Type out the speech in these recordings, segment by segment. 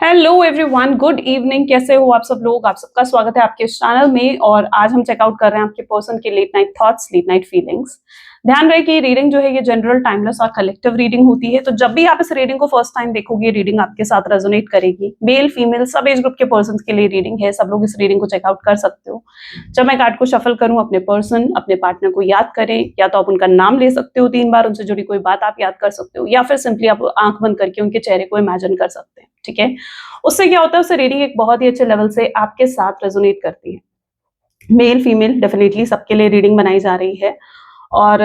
Hello everyone, good evening. कैसे हो आप सब लोग? आप सबका स्वागत है आपके इस चैनल में। और आज हम चेकआउट कर रहे हैं आपके पर्सन के late night thoughts, late night feelings. ध्यान रहे कि ये रीडिंग जो है ये जनरल, टाइमलेस और कलेक्टिव रीडिंग होती है। तो जब भी आप इस रीडिंग को फर्स्ट टाइम देखोगे, रीडिंग आपके साथ रेजोनेट करेगी। मेल फीमेल सब एज ग्रुप के पर्सन के लिए रीडिंग है। सब लोग इस रीडिंग को चेकआउट कर सकते हो। जब मैं कार्ड को शफल करूं, अपने पर्सन, अपने पार्टनर को याद करें। या तो आप उनका नाम ले सकते हो 3 बार, उनसे जुड़ी कोई बात आप याद कर सकते हो, या फिर सिंपली आप आंख बंद करके उनके चेहरे को इमेजिन कर सकते हैं। ठीक है, उससे क्या होता है, उससे रीडिंग एक बहुत ही अच्छे लेवल से आपके साथ रेजोनेट करती है। मेल फीमेल डेफिनेटली सबके लिए रीडिंग बनाई जा रही है। और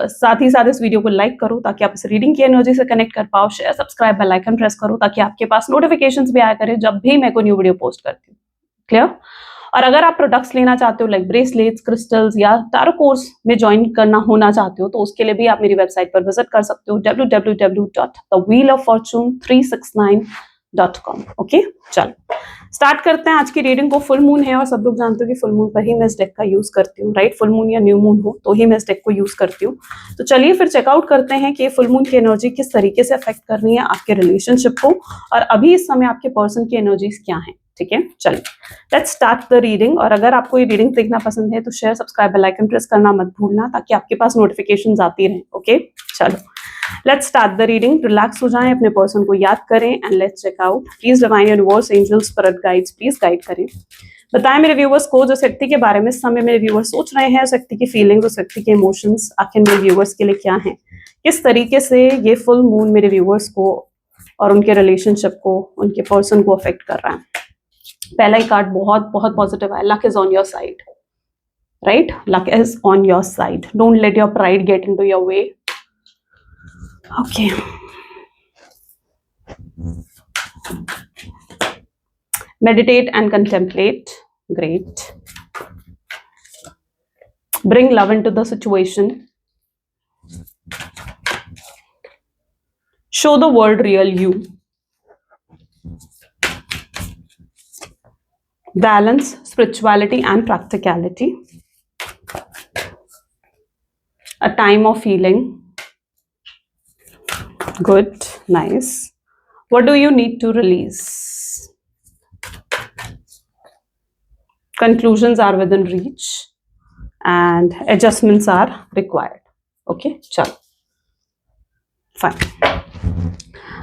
साथ ही साथ इस वीडियो को लाइक करो ताकि आप इस रीडिंग की एनर्जी से कनेक्ट कर पाओ। Share, subscribe, bell icon press करो ताकि आपके पास नोटिफिकेशंस भी आया करें जब भी मैं कोई न्यू वीडियो पोस्ट करती हूँ। क्लियर? और अगर आप प्रोडक्ट्स लेना चाहते हो लाइक ब्रेसलेट्स, क्रिस्टल्स या टारो कोर्स में ज्वाइन करना होना चाहते हो, तो उसके लिए भी आप मेरी वेबसाइट पर विजिट कर सकते हो www.thewheeloffortune369.com। ओके, चलो स्टार्ट करते हैं आज की रीडिंग को। फुल मून है और सब लोग जानते हो कि फुल मून पर ही मैं इस डेक का यूज करती हूँ, राइट? फुल मून या न्यू मून हो तो ही मैं इस डेक को यूज करती हूँ। तो चलिए फिर चेकआउट करते हैं कि फुल मून की एनर्जी किस तरीके से अफेक्ट कर रही है आपके रिलेशनशिप को, और अभी इस समय आपके पर्सन की एनर्जीज क्या है। ठीक है, चलिए लेट्स स्टार्ट द रीडिंग। और अगर आपको ये रीडिंग देखना पसंद है तो share, subscribe, bell icon press करना मत भूलना ताकि आपके पास नोटिफिकेशंस आती रहें। ओके, चलो let's start the reading. Relax हो जाएं, अपने पर्सन को याद करें and let's check out. Please divine universe, angels, spirit guides please guide करें। बताएं मेरे व्यूवर्स को जो व्यक्ति के बारे में इस समय मेरे व्यूवर्स सोच रहे हैं, उस व्यक्ति की फीलिंग्स, उस व्यक्ति के इमोशंस आखिर मेरे व्यूवर्स के लिए क्या हैं। किस तरीके से ये फुल मून मेरे व्यूवर्स को और उनके रिलेशनशिप को, उनके पर्सन को अफेक्ट कर रहा है। पहला ही कार्ड बहुत बहुत पॉजिटिव है। Luck is on your side, right? Luck is on your side. Don't let your pride get into your way. Okay, meditate and contemplate. Great. Bring love into the situation. Show the world real you. Balance spirituality and practicality. A time of healing. Good, nice. What do you need to release? Conclusions are within reach and adjustments are required. Okay, चलो fine.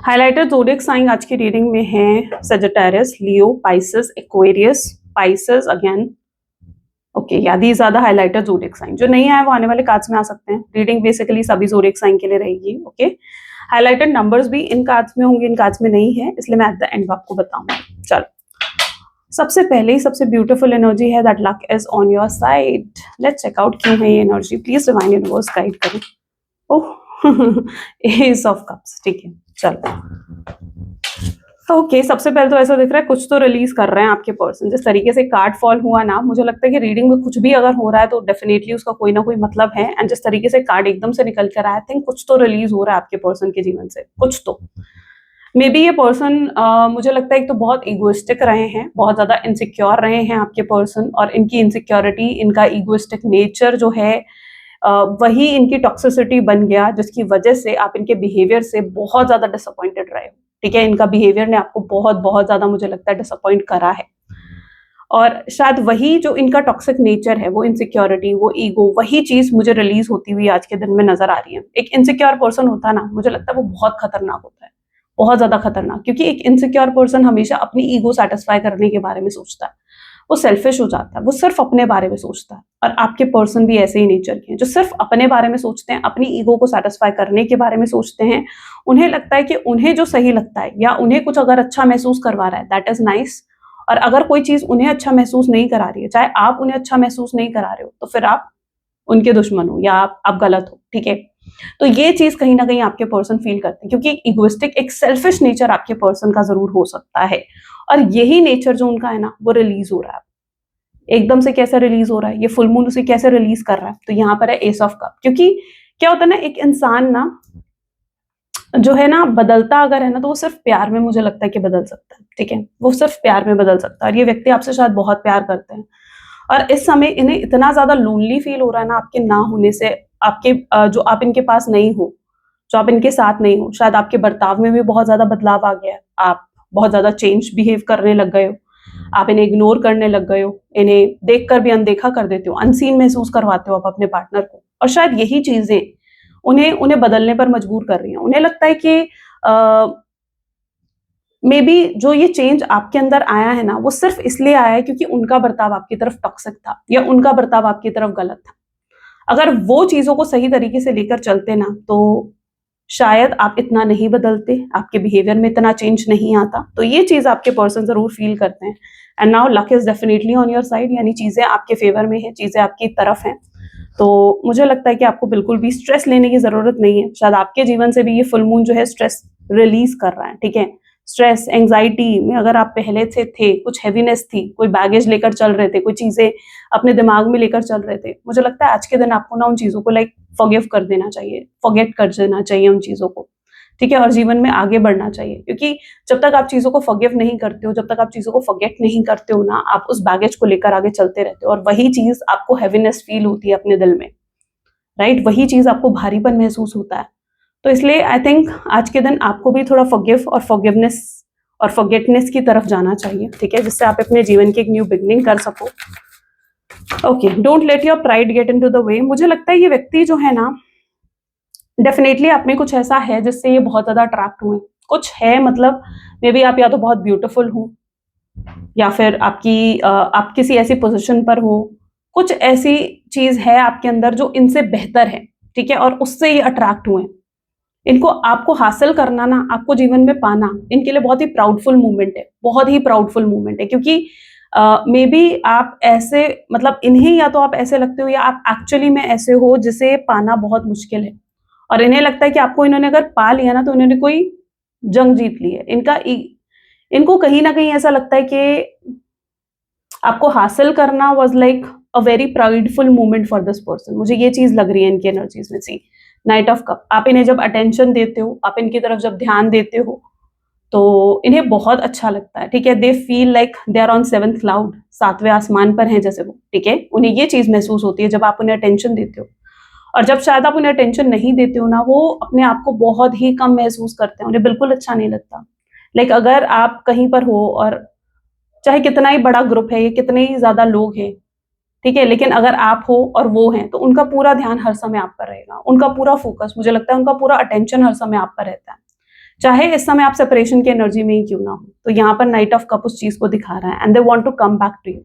Highlighter zodiac sign आज की reading में है Sagittarius, Leo, Pisces, Aquarius, Pisces again. Okay, yeah these are the highlighter zodiac sign. जो नहीं आए वो आने वाले कार्ड्स में आ सकते हैं। रीडिंग बेसिकली सभी ज़ोडिएक साइन के लिए रहेगी। ओके, हाइलाइटेड नंबर्स भी इन कार्ड्स में होंगे, इन कार्ड्स में नहीं है, इसलिए मैं एट द एंड आपको बताऊंगा। चलो, सबसे पहले ही सबसे ब्यूटीफुल एनर्जी है that luck is on your side. Let's check out क्यों है ये energy. Please divine universe guide करें। Oh, ace of cups. ठीक है, चलो ओके, सबसे पहले तो ऐसा दिख रहा है कुछ तो रिलीज कर रहे हैं आपके पर्सन। जिस तरीके से कार्ड फॉल हुआ ना, मुझे लगता है कि रीडिंग में कुछ भी अगर हो रहा है तो डेफिनेटली उसका कोई ना कोई मतलब है। एंड जिस तरीके से कार्ड एकदम से निकल कर आया, आई थिंक कुछ तो रिलीज हो रहा है आपके पर्सन के जीवन से, कुछ तो। मे बी ये पर्सन मुझे लगता है एक तो बहुत इगोइस्टिक रहे हैं, बहुत ज्यादा इनसिक्योर रहे हैं आपके पर्सन, और इनकी इनसिक्योरिटी, इनका इगोइस्टिक नेचर जो है वही इनकी टॉक्सिसिटी बन गया, जिसकी वजह से आप इनके बिहेवियर से बहुत ज्यादा डिसअपॉइंटेड रहे हो। ठीक है, इनका बिहेवियर ने आपको बहुत बहुत ज्यादा मुझे लगता है डिसअपॉइंट करा है। और शायद वही जो इनका टॉक्सिक नेचर है, वो इनसिक्योरिटी, वो ईगो, वही चीज मुझे रिलीज होती हुई आज के दिन में नजर आ रही है। एक इनसिक्योर पर्सन होता है ना, मुझे लगता है वो बहुत खतरनाक होता है, बहुत ज्यादा खतरनाक। क्योंकि एक इनसिक्योर पर्सन हमेशा अपनी ईगो सेटिस्फाई करने के बारे में सोचता है, वो सेल्फिश हो जाता है, वो सिर्फ अपने बारे में सोचता है। और आपके पर्सन भी ऐसे ही नेचर के हैं जो सिर्फ अपने बारे में सोचते हैं, अपनी ईगो को सेटिस्फाई करने के बारे में सोचते हैं। उन्हें लगता है कि उन्हें जो सही लगता है या उन्हें कुछ अगर अच्छा महसूस करवा रहा है, दैट इज नाइस। और अगर कोई चीज उन्हें अच्छा महसूस नहीं करा रही है, चाहे आप उन्हें अच्छा महसूस नहीं करा रहे हो, तो फिर आप उनके दुश्मन हो या आप गलत हो। ठीक है, तो ये चीज कहीं ना कहीं आपके पर्सन फील करते हैं, क्योंकि एक इगोइस्टिक, एक सेल्फिश नेचर आपके पर्सन का जरूर हो सकता है। और यही नेचर जो उनका है ना, वो रिलीज हो रहा है एकदम से। कैसे रिलीज हो रहा है? ये फुल मून उसे कैसे रिलीज कर रहा है? तो यहाँ पर है एस ऑफ कप। क्योंकि क्या होता है ना, एक इंसान ना जो है ना, बदलता अगर है ना, तो वो सिर्फ प्यार में मुझे लगता है कि बदल सकता है। ठीक है, वो सिर्फ प्यार में बदल सकता है। और ये व्यक्ति आपसे शायद बहुत प्यार करते हैं, और इस समय इन्हें इतना ज्यादा लोनली फील हो रहा है ना आपके ना होने से, आपके जो आप इनके पास नहीं हो, जो आप इनके साथ नहीं हो। शायद आपके बर्ताव में भी बहुत ज्यादा बदलाव आ गया है, आप बहुत ज्यादा चेंज बिहेव करने लग गए हो, आप इन्हें इग्नोर करने लग गए हो, इन्हें देखकर भी अनदेखा कर देते हो, अनसीन महसूस करवाते हो आप अपने पार्टनर को, और शायद यही चीजें उन्हें उन्हें बदलने पर मजबूर कर रही हैं। उन्हें लगता है कि मे बी जो ये चेंज आपके अंदर आया है ना, वो सिर्फ इसलिए आया है क्योंकि उनका बर्ताव आपकी तरफ टॉक्सिक था या उनका बर्ताव आपकी तरफ गलत था। अगर वो चीजों को सही तरीके से लेकर चलते ना, तो शायद आप इतना नहीं बदलते, आपके बिहेवियर में इतना चेंज नहीं आता। तो ये चीज आपके पर्सन जरूर फील करते हैं। And now luck is definitely on your side, यानी चीजें आपके फेवर में है, चीजें आपकी तरफ हैं। तो मुझे लगता है कि आपको बिल्कुल भी स्ट्रेस लेने की जरूरत नहीं है। शायद आपके जीवन से भी ये फुल मून जो है स्ट्रेस रिलीज कर रहा है, ठीक है। स्ट्रेस एंग्जाइटी में अगर आप पहले से थे, कुछ हैवीनेस थी, कोई बैगेज लेकर चल रहे थे, कोई चीजें अपने दिमाग में लेकर चल रहे थे, मुझे लगता है आज के दिन आपको ना उन चीजों को फॉरगिव कर देना चाहिए, फॉरगेट कर देना चाहिए उन चीजों को, ठीक है, और जीवन में आगे बढ़ना चाहिए। क्योंकि जब तक आप चीजों को फॉरगिव नहीं करते हो, जब तक आप चीजों को फॉरगेट नहीं करते हो ना, आप उस बैगेज को लेकर आगे चलते रहते हो, और वही चीज आपको हैवीनेस फील होती है अपने दिल में, राइट, वही चीज आपको भारीपन महसूस होता है। तो इसलिए आई थिंक आज के दिन आपको भी थोड़ा फॉरगिव और फॉरगिवनेस और फॉरगेटनेस की तरफ जाना चाहिए, ठीक है, जिससे आप अपने जीवन की एक न्यू बिगनिंग कर सको। Okay, don't let your pride get into the way. मुझे लगता है ये व्यक्ति जो है ना, डेफिनेटली आप में कुछ ऐसा है जिससे ये बहुत ज्यादा अट्रैक्ट हुए, कुछ है, मतलब मे बी आप या तो बहुत ब्यूटीफुल हो, या फिर आप किसी ऐसी पोजीशन पर हो, कुछ ऐसी चीज है आपके अंदर जो इनसे बेहतर है, ठीक है, और उससे ये अट्रैक्ट हुए। इनको आपको हासिल करना ना, आपको जीवन में पाना, इनके लिए बहुत ही प्राउडफुल मूवमेंट है, बहुत ही प्राउडफुल मूवमेंट है। क्योंकि मे बी आप ऐसे, मतलब इन्हें या तो आप ऐसे लगते हो या आप एक्चुअली में ऐसे हो जिसे पाना बहुत मुश्किल है, और इन्हें लगता है कि आपको इन्होंने अगर पा लिया ना, तो इन्होंने कोई जंग जीत ली है। इनको कहीं ना कहीं ऐसा लगता है कि आपको हासिल करना was like a very proudful moment for this person. मुझे ये चीज लग रही है इनकी एनर्जीज में। सी नाइट ऑफ कप, आप इन्हें जब अटेंशन देते हो, आप इनकी तरफ जब ध्यान देते हो, तो इन्हें बहुत अच्छा लगता है, ठीक है। They feel like they are on seventh cloud, सातवें आसमान पर हैं जैसे वो, ठीक है। उन्हें ये चीज महसूस होती है जब आप उन्हें अटेंशन देते हो। और जब शायद आप उन्हें अटेंशन नहीं देते हो ना, वो अपने आप को बहुत ही कम महसूस करते हैं, उन्हें बिल्कुल अच्छा नहीं लगता। लाइक अगर आप कहीं पर हो, और चाहे कितना ही बड़ा ग्रुप है, ये कितने ही ज्यादा लोग हैं, ठीक है, लेकिन अगर आप हो और वो हैं, तो उनका पूरा ध्यान हर समय आप पर रहेगा, उनका पूरा फोकस, मुझे लगता है उनका पूरा अटेंशन हर समय आप पर रहता है, चाहे इस समय आप सेपरेशन की एनर्जी में ही क्यों ना हो। तो यहाँ पर नाइट ऑफ कप उस चीज को दिखा रहा है, and they want to come back to you.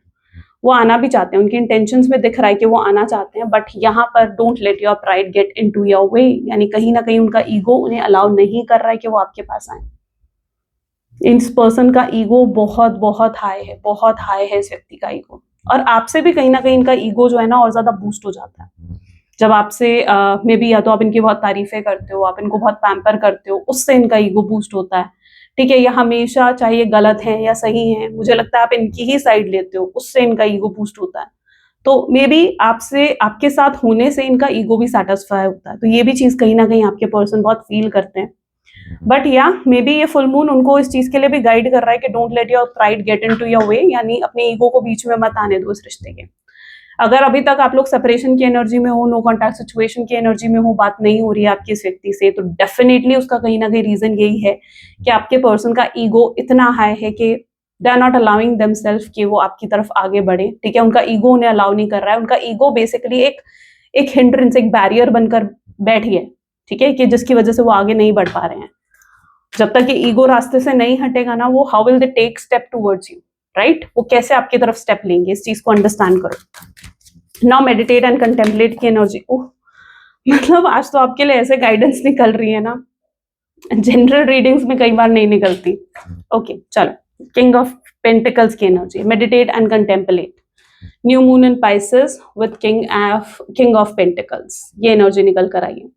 वो आना भी चाहते हैं, उनकी इंटेंशंस में दिख रहा है कि वो आना चाहते हैं, बट यहाँ पर don't let your pride get into your way, यानी कहीं ना कहीं उनका ईगो उन्हें अलाउ नहीं कर रहा है कि वो आपके पास आए। इस पर्सन का ईगो बहुत बहुत हाई है, बहुत हाई है इस व्यक्ति का ईगो, और आपसे भी कहीं ना कहीं इनका ईगो जो है ना और ज्यादा बूस्ट हो जाता है जब आपसे मे बी या तो आप इनकी बहुत तारीफें करते हो, आप इनको बहुत पैम्पर करते हो, उससे इनका ईगो बूस्ट होता है, ठीक है। ये हमेशा, चाहे ये गलत है या सही है, मुझे लगता है आप इनकी ही साइड लेते हो, उससे इनका ईगो बूस्ट होता है। तो मे बी आपसे, आपके साथ होने से इनका ईगो भी सेटिस्फाई होता है। तो ये भी चीज कहीं ना कहीं आपके पर्सन बहुत फील करते हैं। बट या मे बी ये फुल मून उनको इस चीज के लिए भी गाइड कर रहा है कि don't let your pride get into your way, यानी अपने ईगो को बीच में मत आने दो इस रिश्ते के। अगर अभी तक आप लोग सेपरेशन की एनर्जी में हो, नो कॉन्टैक्ट सिचुएशन की एनर्जी में हो, बात नहीं हो रही है आपकी इस व्यक्ति से, तो डेफिनेटली उसका कहीं ना कहीं रीजन यही है कि आपके पर्सन का ईगो इतना हाई है कि they are not allowing themselves कि वो आपकी तरफ आगे बढ़े, ठीक है। उनका ईगो उन्हें अलाउ नहीं कर रहा है, उनका ईगो बेसिकली एक हिंड्रेंस, एक बैरियर बनकर बैठ गया, ठीक है, कि जिसकी वजह से वो आगे नहीं बढ़ पा रहे हैं। जब तक ये ईगो रास्ते से नहीं हटेगा ना, वो how will they take step towards you, right, वो कैसे आपकी तरफ स्टेप लेंगे, इस चीज को अंडरस्टैंड करो। नाउ मेडिटेट एंड कंटेम्पलेट की एनर्जी, मतलब आज तो आपके लिए ऐसे गाइडेंस निकल रही है ना, जनरल रीडिंग्स में कई बार नहीं निकलती। ओके, चलो, किंग ऑफ पेंटिकल्स की energy, meditate and contemplate, new moon in Pisces with king of pentacles, ये एनर्जी निकल कर आई है।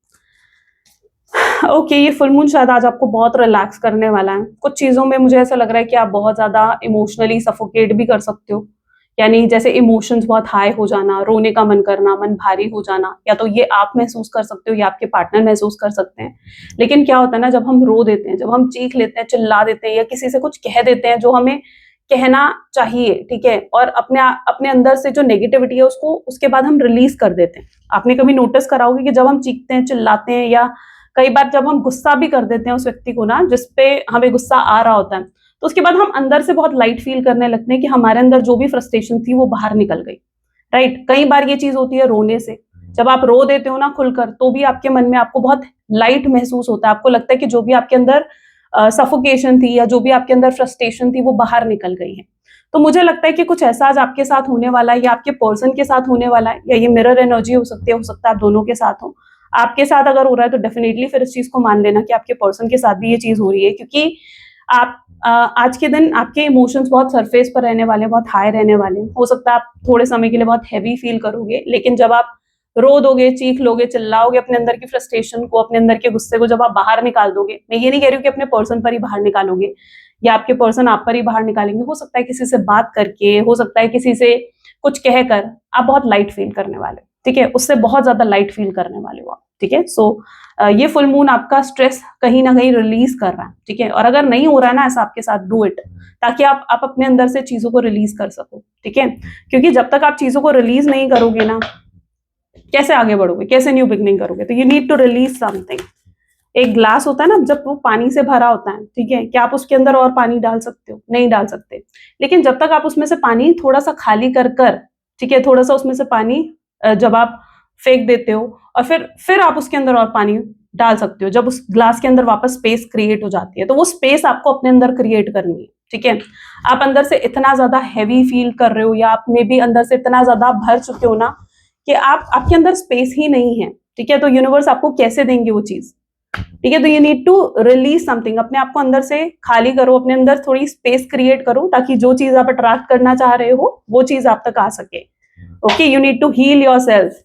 ओके, ये फुल मून शायद आज आपको बहुत रिलैक्स करने वाला है। कुछ चीजों में मुझे ऐसा लग रहा है कि आप बहुत ज्यादा इमोशनली सफोकेट भी कर सकते हो, यानी जैसे इमोशंस बहुत हाई हो जाना, रोने का मन करना, मन भारी हो जाना, या तो ये आप महसूस कर सकते हो या आपके पार्टनर महसूस कर सकते हैं। लेकिन क्या होता है ना, जब हम रो देते हैं, जब हम चीख लेते हैं, चिल्ला देते हैं, या किसी से कुछ कह देते हैं जो हमें कहना चाहिए, ठीक है, और अपने अपने अंदर से जो नेगेटिविटी है उसको उसके बाद हम रिलीज कर देते हैं। आपने कभी नोटिस करा होगा कि जब हम चीखते हैं, चिल्लाते हैं, या कई बार जब हम गुस्सा भी कर देते हैं उस व्यक्ति को ना जिसपे हमें गुस्सा आ रहा होता है, तो उसके बाद हम अंदर से बहुत लाइट फील करने लगते हैं कि हमारे अंदर जो भी फ्रस्ट्रेशन थी वो बाहर निकल गई, राइट। कई बार ये चीज होती है रोने से, जब आप रो देते हो ना खुलकर, तो भी आपके मन में आपको बहुत लाइट महसूस होता है, आपको लगता है कि जो भी आपके अंदर सफोकेशन थी या जो भी आपके अंदर फ्रस्ट्रेशन थी वो बाहर निकल गई है। तो मुझे लगता है कि कुछ ऐसा आज आपके साथ होने वाला है, या आपके पर्सन के साथ होने वाला है, या ये मिरर एनर्जी हो सकती है, हो सकता है आप दोनों के साथ हो। आपके साथ अगर हो रहा है तो डेफिनेटली फिर इस चीज को मान लेना कि आपके पर्सन के साथ भी ये चीज हो रही है, क्योंकि आप आज के दिन आपके इमोशंस बहुत सरफेस पर रहने वाले हैं, बहुत हाई रहने वाले हैं। हो सकता है आप थोड़े समय के लिए बहुत हैवी फील करोगे, लेकिन जब आप रो दोगे, चीख लोगे, चिल्लाओगे, अपने अंदर की फ्रस्ट्रेशन को, अपने अंदर के गुस्से को जब आप बाहर निकाल दोगे, मैं ये नहीं कह रही हूँ कि अपने पर्सन पर ही बाहर निकालोगे या आपके पर्सन आप पर ही बाहर निकालेंगे, हो सकता है किसी से बात करके, हो सकता है किसी से कुछ कहकर आप बहुत लाइट फील करने वाले हो, ठीक है, उससे बहुत ज्यादा लाइट फील करने वाले हो आप, ठीक है। सो ये फुल मून आपका स्ट्रेस कहीं ना कहीं रिलीज कर रहा है, ठीक है। और अगर नहीं हो रहा है ना ऐसा आपके साथ, डू इट, ताकि आप अपने अंदर से चीजों को रिलीज कर सको, ठीक है। क्योंकि जब तक आप चीजों को रिलीज नहीं करोगे ना, कैसे आगे बढ़ोगे, कैसे न्यू बिगनिंग करोगे। तो you need to release something. एक ग्लास होता है ना, जब वो पानी से भरा होता है, ठीक है, क्या आप उसके अंदर और पानी डाल सकते हो? नहीं डाल सकते। लेकिन जब तक आप उसमें से पानी थोड़ा सा खाली कर कर, ठीक है, थोड़ा सा उसमें से पानी जब आप फेंक देते हो और फिर आप उसके अंदर और पानी डाल सकते हो, जब उस ग्लास के अंदर वापस स्पेस क्रिएट हो जाती है, तो वो स्पेस आपको अपने अंदर क्रिएट करनी है, ठीक है। आप अंदर से इतना ज्यादा हैवी फील कर रहे हो, या आप में भी अंदर से इतना ज्यादा भर चुके हो ना कि आपके अंदर स्पेस ही नहीं है, ठीक है। तो यूनिवर्स आपको कैसे देंगे वो चीज, ठीक है। तो you need to release something, अपने आप को अंदर से खाली करो, अपने अंदर थोड़ी स्पेस क्रिएट करो, ताकि जो चीज आप अट्रैक्ट करना चाह रहे हो वो चीज आप तक आ सके। Okay, you need to heal yourself.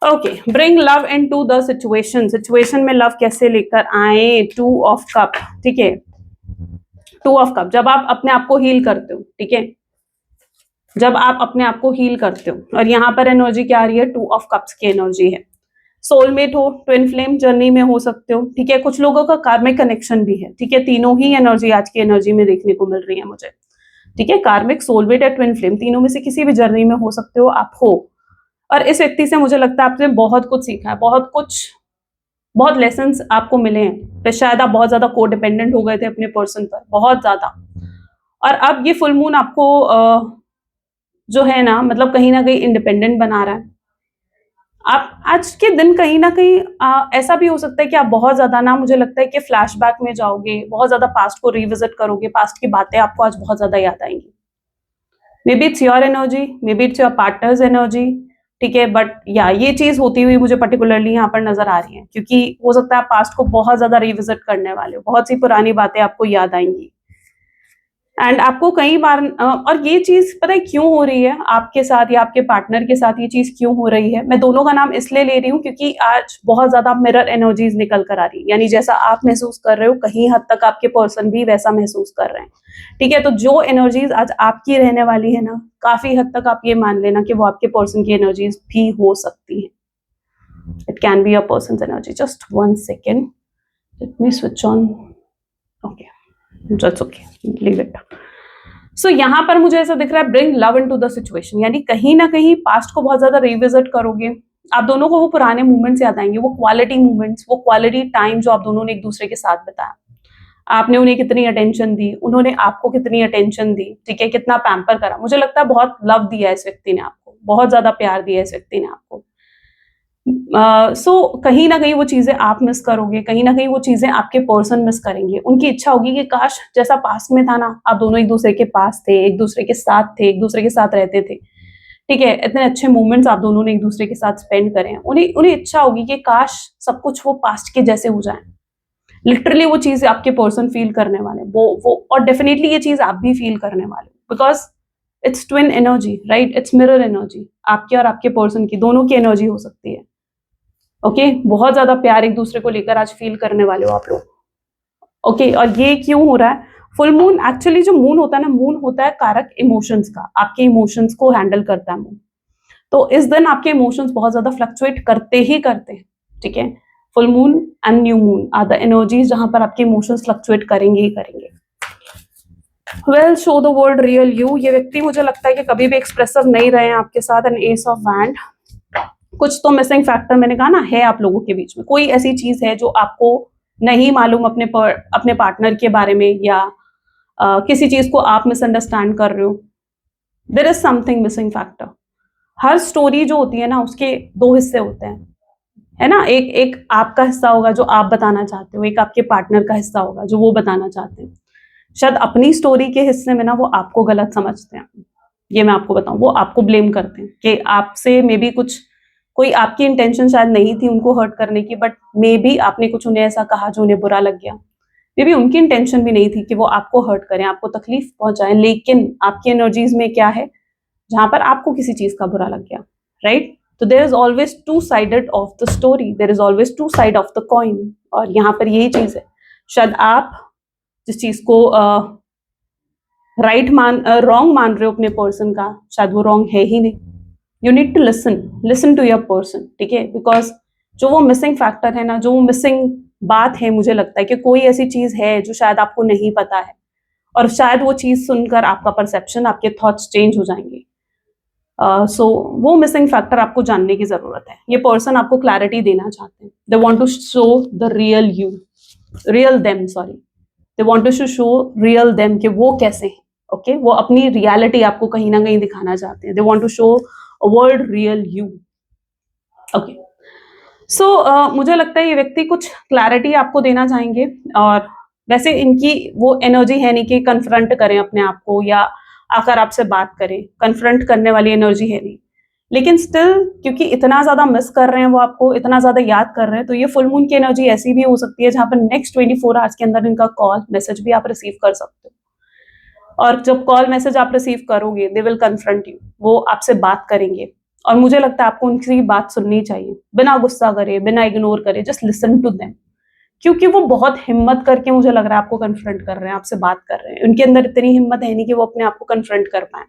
Okay, bring love into the situation. Situation में लव कैसे लेकर आए? 2 ऑफ कप, ठीक है, 2 ऑफ कप। जब आप अपने आप को हील करते हो, ठीक है, जब आप अपने आप को हील करते हो, और यहाँ पर एनर्जी क्या आ रही है? 2 ऑफ कप्स की एनर्जी है। सोलमेट हो, ट्विन फ्लेम जर्नी में हो सकते हो, ठीक है, कुछ लोगों का कार्मिक कनेक्शन भी है, ठीक है। तीनों ही एनर्जी आज की एनर्जी में देखने को मिल रही है मुझे, ठीक है। कार्मिक, सोलमेट या ट्विन फ्लेम, तीनों में से किसी भी जर्नी में हो सकते हो आप हो। और इस व्यक्ति से मुझे लगता है आपने बहुत कुछ सीखा है, बहुत लेसन्स आपको मिले हैं। फिर शायद आप बहुत ज्यादा को डिपेंडेंट हो गए थे अपने पर्सन पर, बहुत ज्यादा। और अब ये फुल मून आपको जो है ना, मतलब कहीं ना कहीं इंडिपेंडेंट बना रहा है। आप आज के दिन कहीं ना कहीं ऐसा भी हो सकता है कि आप बहुत ज्यादा ना, मुझे लगता है कि फ्लैशबैक में जाओगे, बहुत ज्यादा पास्ट को रिविजिट करोगे, पास्ट की बातें आपको आज बहुत ज्यादा याद आएंगी। May be it's your energy, may be it's your partners energy, ठीक है। बट या ये चीज होती हुई मुझे पर्टिकुलरली यहाँ पर नजर आ रही है, क्योंकि हो सकता है आप पास्ट को बहुत ज्यादा रिविजिट करने वाले हो, बहुत सी पुरानी बातें आपको याद आएंगी। एंड आपको कई बार और ये चीज पता है क्यों हो रही है आपके साथ या आपके पार्टनर के साथ, ये चीज क्यों हो रही है? मैं दोनों का नाम इसलिए ले रही हूँ क्योंकि आज बहुत ज्यादा मिरर एनर्जीज निकल कर आ रही है, यानी जैसा आप महसूस कर रहे हो कहीं हद तक आपके पर्सन भी वैसा महसूस कर रहे हैं, ठीक है। तो जो एनर्जीज आज आपकी रहने वाली है ना, काफी हद तक आप ये मान लेना कि वो आपके पर्सन की एनर्जीज भी हो सकती है। It can be a person energy. Just 1 second, let me switch on. Okay, That's okay, leave it. So यहाँ पर मुझे ऐसा दिख रहा है bring love into the situation, यानी कहीं ना कहीं पास्ट को बहुत ज्यादा रिविजिट करोगे, आप दोनों को वो पुराने मोमेंट्स याद आएंगे, वो क्वालिटी मोमेंट्स, वो क्वालिटी टाइम जो आप दोनों ने एक दूसरे के साथ बिताया। आपने उन्हें कितनी अटेंशन दी, उन्होंने आपको कितनी अटेंशन दी, ठीक है, कितना पैम्पर करा। मुझे लगता है बहुत लव दिया है इस व्यक्ति ने आपको, बहुत ज्यादा प्यार दिया है इस व्यक्ति ने आपको। सो कहीं ना कहीं वो चीजें आप मिस करोगे, कहीं ना कहीं वो चीजें आपके पर्सन मिस करेंगे। उनकी इच्छा होगी कि काश जैसा पास्ट में था ना, आप दोनों एक दूसरे के पास थे, एक दूसरे के साथ थे, एक दूसरे के साथ रहते थे, ठीक है, इतने अच्छे मोमेंट्स आप दोनों ने एक दूसरे के साथ स्पेंड करें। उन्हें उन्हें इच्छा होगी कि काश सब कुछ वो पास्ट के जैसे हो जाए। लिटरली वो चीज आपके पर्सन फील करने वाले, वो और डेफिनेटली ये चीज आप भी फील करने वाले, because it's twin energy, right, it's mirror energy. आपके और आपके पर्सन की, दोनों की एनर्जी हो सकती है। ओके, बहुत ज्यादा प्यार एक दूसरे को लेकर आज फील करने वाले हो आप लोग। ओके, और ये क्यों हो रहा है? फुल मून, एक्चुअली जो मून होता है ना, मून होता है कारक इमोशंस का, आपके इमोशंस को हैंडल करता है मून। तो इस दिन आपके इमोशंस बहुत ज्यादा फ्लक्चुएट करते ही करते हैं, ठीक है। Full moon and new moon are the energies जहां पर आपके इमोशंस फ्लक्चुएट करेंगे ही करेंगे। Well, show the world real you. ये व्यक्ति मुझे लगता है कि कभी भी एक्सप्रेसिव नहीं रहे हैं आपके साथ। एन एस ऑफ वैंड, कुछ तो मिसिंग फैक्टर मैंने कहा ना है आप लोगों के बीच में, कोई ऐसी चीज है जो आपको नहीं मालूम अपने पार्टनर के बारे में, या किसी चीज को आप मिसअंडरस्टैंड कर रहे हो, there is something missing factor. हर स्टोरी जो होती है ना, उसके दो हिस्से होते हैं, है ना। एक एक आपका हिस्सा होगा जो आप बताना चाहते हो, एक आपके पार्टनर का हिस्सा होगा जो वो बताना चाहते हैं। शायद अपनी स्टोरी के हिस्से में ना वो आपको गलत समझते हैं, ये मैं आपको बताऊं, वो आपको ब्लेम करते हैं कि आपसे मे बी कुछ, कोई आपकी इंटेंशन शायद नहीं थी उनको हर्ट करने की, बट मे बी आपने कुछ उन्हें ऐसा कहा जो उन्हें बुरा लग गया। मे बी उनकी इंटेंशन भी नहीं थी कि वो आपको हर्ट करें, आपको तकलीफ पहुंचाएं, लेकिन आपकी एनर्जीज में क्या है जहां पर आपको किसी चीज का बुरा लग गया, राइट। तो there is always two sided of the story, there is always two side of the coin. और यहाँ पर यही चीज है, शायद आप जिस चीज को रॉन्ग मान रहे हो अपने पर्सन का, शायद वो रॉन्ग है ही नहीं। You need to listen to your person, ठीक है। बिकॉज जो वो मिसिंग फैक्टर है ना, जो वो मिसिंग बात है, मुझे लगता है कि कोई ऐसी चीज है जो शायद आपको नहीं पता है, और शायद वो चीज सुनकर आपका परसेप्शन, आपके थॉट्स चेंज हो जाएंगे। सो वो मिसिंग फैक्टर आपको जानने की जरूरत है। ये पर्सन आपको क्लैरिटी देना चाहते हैं, they want to show the real them, sorry, they want to show real them कि वो कैसे हैं, ओके। वो अपनी रियलिटी आपको कहीं ना कहीं दिखाना चाहते हैं, they want to show a world real you, okay. So मुझे लगता है ये व्यक्ति कुछ क्लैरिटी आपको देना चाहेंगे, और वैसे इनकी वो एनर्जी है नहीं कि कन्फ्रंट करें अपने आप को या आकर आपसे बात करें, कन्फ्रंट करने वाली एनर्जी है नहीं। लेकिन स्टिल, क्योंकि इतना ज्यादा मिस कर रहे हैं वो आपको, इतना ज्यादा याद कर रहे हैं, तो ये फुल मून की एनर्जी ऐसी भी हो सकती है जहां पर नेक्स्ट 24 आवर्स के अंदर इनका कॉल मैसेज भी आप रिसीव कर सकते हो। और जब कॉल मैसेज आप रिसीव करोगे, दे विल कन्फ्रंट यू, वो आपसे बात करेंगे, और मुझे लगता है आपको उनकी बात सुननी चाहिए, बिना गुस्सा करे, बिना इग्नोर करे, जस्ट लिसन टू देम। क्योंकि वो बहुत हिम्मत करके, मुझे लग रहा है, आपको कन्फ्रंट कर रहे हैं, आपसे बात कर रहे हैं। उनके अंदर इतनी हिम्मत है नहीं कि वो अपने आप को कन्फ्रंट कर पाए।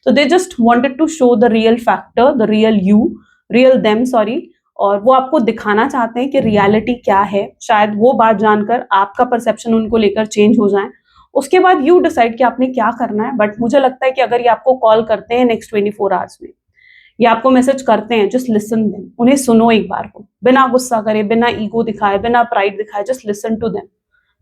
तो they just wanted to show the real factor, the real you, real them, sorry. और वो आपको दिखाना चाहते हैं कि रियलिटी क्या है। शायद वो बात जानकर आपका परसेप्शन उनको लेकर चेंज हो जाए, उसके बाद यू डिसाइड कि आपने क्या करना है। बट मुझे लगता है कि अगर ये आपको कॉल करते हैं नेक्स्ट 24 आवर्स में, ये आपको मैसेज करते हैं, जस्ट लिसन देम, उन्हें सुनो एक बार को, बिना गुस्सा करे, बिना ईगो दिखाए, बिना प्राइड दिखाए, just listen to them.